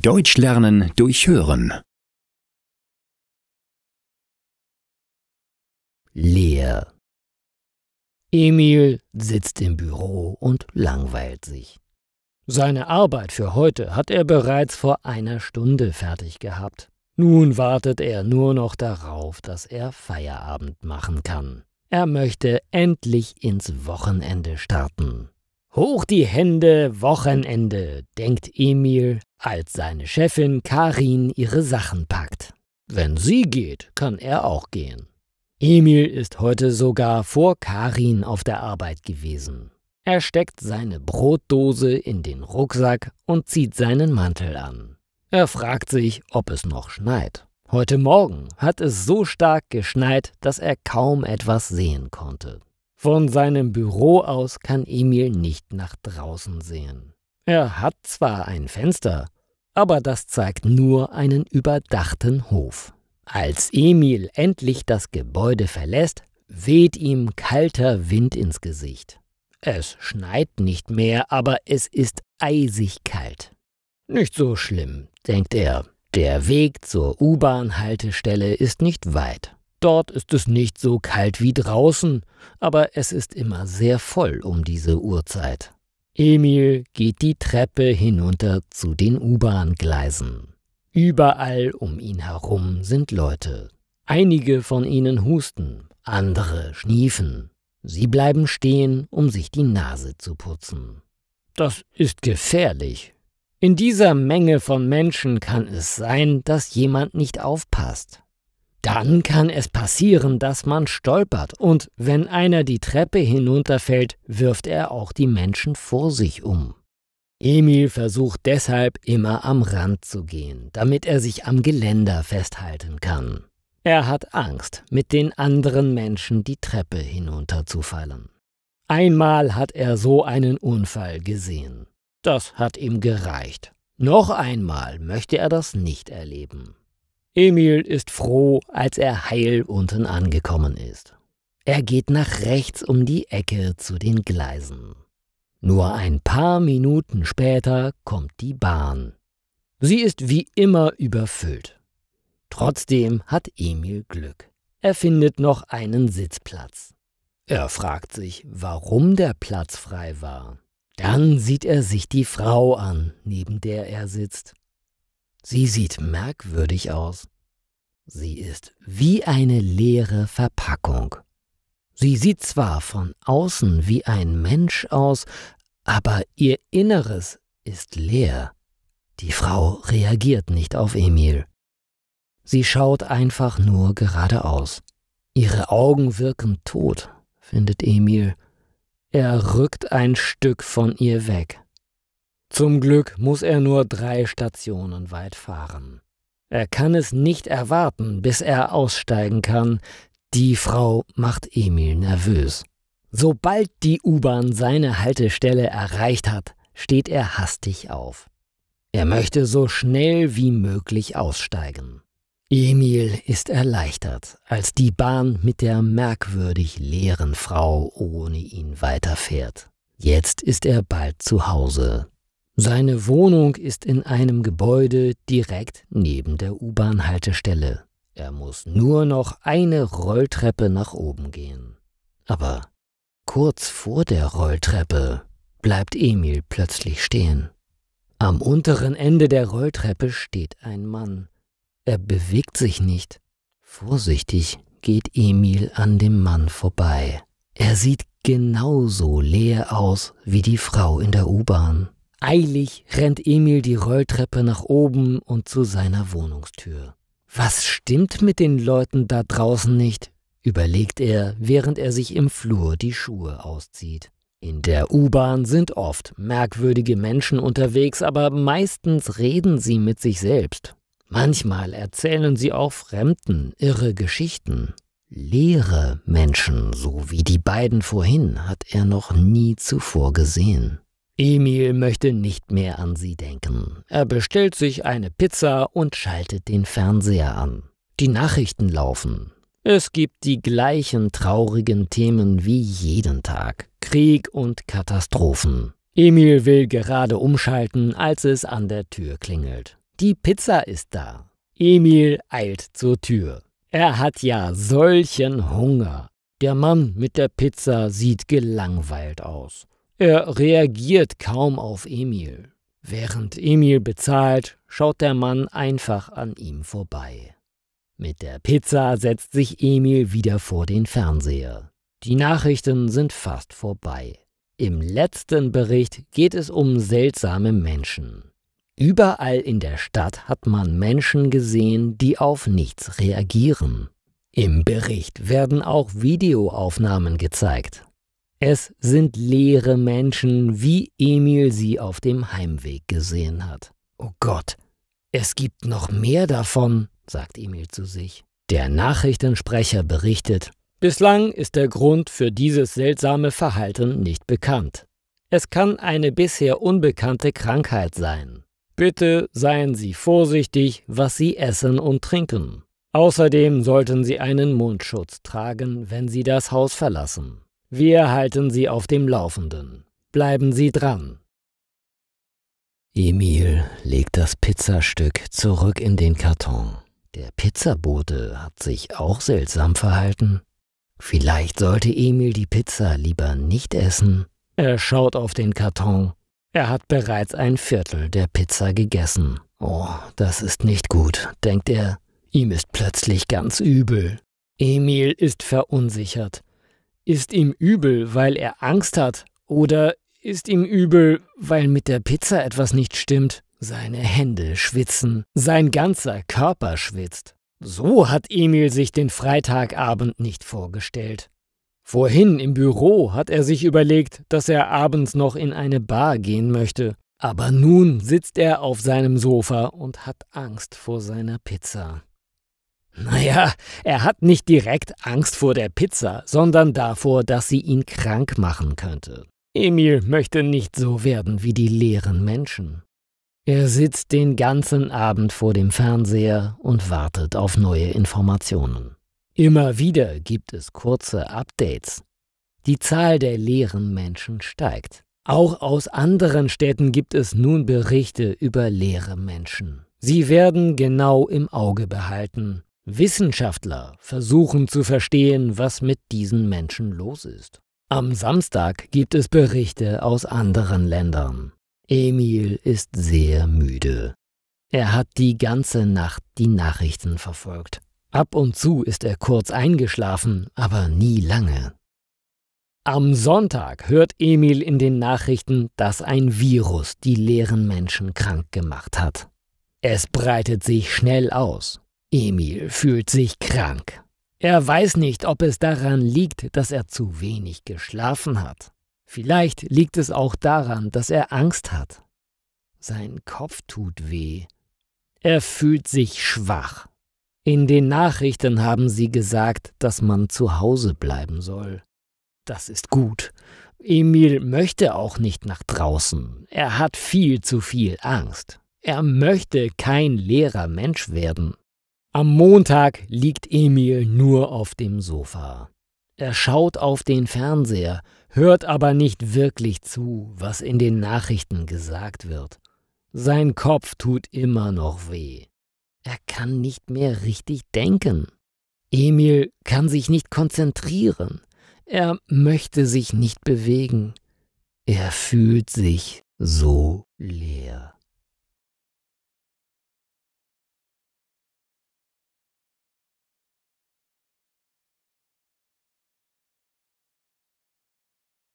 Deutsch lernen durch Hören. Leer. Emil sitzt im Büro und langweilt sich. Seine Arbeit für heute hat er bereits vor einer Stunde fertig gehabt. Nun wartet er nur noch darauf, dass er Feierabend machen kann. Er möchte endlich ins Wochenende starten. Hoch die Hände, Wochenende, denkt Emil, als seine Chefin Karin ihre Sachen packt. Wenn sie geht, kann er auch gehen. Emil ist heute sogar vor Karin auf der Arbeit gewesen. Er steckt seine Brotdose in den Rucksack und zieht seinen Mantel an. Er fragt sich, ob es noch schneit. Heute Morgen hat es so stark geschneit, dass er kaum etwas sehen konnte. Von seinem Büro aus kann Emil nicht nach draußen sehen. Er hat zwar ein Fenster, aber das zeigt nur einen überdachten Hof. Als Emil endlich das Gebäude verlässt, weht ihm kalter Wind ins Gesicht. Es schneit nicht mehr, aber es ist eisig kalt. Nicht so schlimm, denkt er. Der Weg zur U-Bahn-Haltestelle ist nicht weit. Dort ist es nicht so kalt wie draußen, aber es ist immer sehr voll um diese Uhrzeit. Emil geht die Treppe hinunter zu den U-Bahn-Gleisen. Überall um ihn herum sind Leute. Einige von ihnen husten, andere schniefen. Sie bleiben stehen, um sich die Nase zu putzen. Das ist gefährlich. In dieser Menge von Menschen kann es sein, dass jemand nicht aufpasst. Dann kann es passieren, dass man stolpert und wenn einer die Treppe hinunterfällt, wirft er auch die Menschen vor sich um. Emil versucht deshalb immer am Rand zu gehen, damit er sich am Geländer festhalten kann. Er hat Angst, mit den anderen Menschen die Treppe hinunterzufallen. Einmal hat er so einen Unfall gesehen. Das hat ihm gereicht. Noch einmal möchte er das nicht erleben. Emil ist froh, als er heil unten angekommen ist. Er geht nach rechts um die Ecke zu den Gleisen. Nur ein paar Minuten später kommt die Bahn. Sie ist wie immer überfüllt. Trotzdem hat Emil Glück. Er findet noch einen Sitzplatz. Er fragt sich, warum der Platz frei war. Dann sieht er sich die Frau an, neben der er sitzt. Sie sieht merkwürdig aus. Sie ist wie eine leere Verpackung. Sie sieht zwar von außen wie ein Mensch aus, aber ihr Inneres ist leer. Die Frau reagiert nicht auf Emil. Sie schaut einfach nur geradeaus. Ihre Augen wirken tot, findet Emil. Er rückt ein Stück von ihr weg. Zum Glück muss er nur 3 Stationen weit fahren. Er kann es nicht erwarten, bis er aussteigen kann. Die Frau macht Emil nervös. Sobald die U-Bahn seine Haltestelle erreicht hat, steht er hastig auf. Er möchte so schnell wie möglich aussteigen. Emil ist erleichtert, als die Bahn mit der merkwürdig leeren Frau ohne ihn weiterfährt. Jetzt ist er bald zu Hause. Seine Wohnung ist in einem Gebäude direkt neben der U-Bahn-Haltestelle. Er muss nur noch eine Rolltreppe nach oben gehen. Aber kurz vor der Rolltreppe bleibt Emil plötzlich stehen. Am unteren Ende der Rolltreppe steht ein Mann. Er bewegt sich nicht. Vorsichtig geht Emil an dem Mann vorbei. Er sieht genauso leer aus wie die Frau in der U-Bahn. Eilig rennt Emil die Rolltreppe nach oben und zu seiner Wohnungstür. Was stimmt mit den Leuten da draußen nicht? Überlegt er, während er sich im Flur die Schuhe auszieht. In der U-Bahn sind oft merkwürdige Menschen unterwegs, aber meistens reden sie mit sich selbst. Manchmal erzählen sie auch Fremden irre Geschichten. Leere Menschen, so wie die beiden vorhin, hat er noch nie zuvor gesehen. Emil möchte nicht mehr an sie denken. Er bestellt sich eine Pizza und schaltet den Fernseher an. Die Nachrichten laufen. Es gibt die gleichen traurigen Themen wie jeden Tag. Krieg und Katastrophen. Emil will gerade umschalten, als es an der Tür klingelt. Die Pizza ist da. Emil eilt zur Tür. Er hat ja solchen Hunger. Der Mann mit der Pizza sieht gelangweilt aus. Er reagiert kaum auf Emil. Während Emil bezahlt, schaut der Mann einfach an ihm vorbei. Mit der Pizza setzt sich Emil wieder vor den Fernseher. Die Nachrichten sind fast vorbei. Im letzten Bericht geht es um seltsame Menschen. Überall in der Stadt hat man Menschen gesehen, die auf nichts reagieren. Im Bericht werden auch Videoaufnahmen gezeigt. Es sind leere Menschen, wie Emil sie auf dem Heimweg gesehen hat. Oh Gott, es gibt noch mehr davon, sagt Emil zu sich. Der Nachrichtensprecher berichtet: Bislang ist der Grund für dieses seltsame Verhalten nicht bekannt. Es kann eine bisher unbekannte Krankheit sein. Bitte seien Sie vorsichtig, was Sie essen und trinken. Außerdem sollten Sie einen Mundschutz tragen, wenn Sie das Haus verlassen. Wir halten Sie auf dem Laufenden. Bleiben Sie dran. Emil legt das Pizzastück zurück in den Karton. Der Pizzabote hat sich auch seltsam verhalten. Vielleicht sollte Emil die Pizza lieber nicht essen. Er schaut auf den Karton. Er hat bereits ein Viertel der Pizza gegessen. Oh, das ist nicht gut, denkt er. Ihm ist plötzlich ganz übel. Emil ist verunsichert. Ist ihm übel, weil er Angst hat? Oder ist ihm übel, weil mit der Pizza etwas nicht stimmt? Seine Hände schwitzen, sein ganzer Körper schwitzt. So hat Emil sich den Freitagabend nicht vorgestellt. Vorhin im Büro hat er sich überlegt, dass er abends noch in eine Bar gehen möchte. Aber nun sitzt er auf seinem Sofa und hat Angst vor seiner Pizza. Naja, er hat nicht direkt Angst vor der Pizza, sondern davor, dass sie ihn krank machen könnte. Emil möchte nicht so werden wie die leeren Menschen. Er sitzt den ganzen Abend vor dem Fernseher und wartet auf neue Informationen. Immer wieder gibt es kurze Updates. Die Zahl der leeren Menschen steigt. Auch aus anderen Städten gibt es nun Berichte über leere Menschen. Sie werden genau im Auge behalten. Wissenschaftler versuchen zu verstehen, was mit diesen Menschen los ist. Am Samstag gibt es Berichte aus anderen Ländern. Emil ist sehr müde. Er hat die ganze Nacht die Nachrichten verfolgt. Ab und zu ist er kurz eingeschlafen, aber nie lange. Am Sonntag hört Emil in den Nachrichten, dass ein Virus die leeren Menschen krank gemacht hat. Es breitet sich schnell aus. Emil fühlt sich krank. Er weiß nicht, ob es daran liegt, dass er zu wenig geschlafen hat. Vielleicht liegt es auch daran, dass er Angst hat. Sein Kopf tut weh. Er fühlt sich schwach. In den Nachrichten haben sie gesagt, dass man zu Hause bleiben soll. Das ist gut. Emil möchte auch nicht nach draußen. Er hat viel zu viel Angst. Er möchte kein leerer Mensch werden. Am Montag liegt Emil nur auf dem Sofa. Er schaut auf den Fernseher, hört aber nicht wirklich zu, was in den Nachrichten gesagt wird. Sein Kopf tut immer noch weh. Er kann nicht mehr richtig denken. Emil kann sich nicht konzentrieren. Er möchte sich nicht bewegen. Er fühlt sich so leer.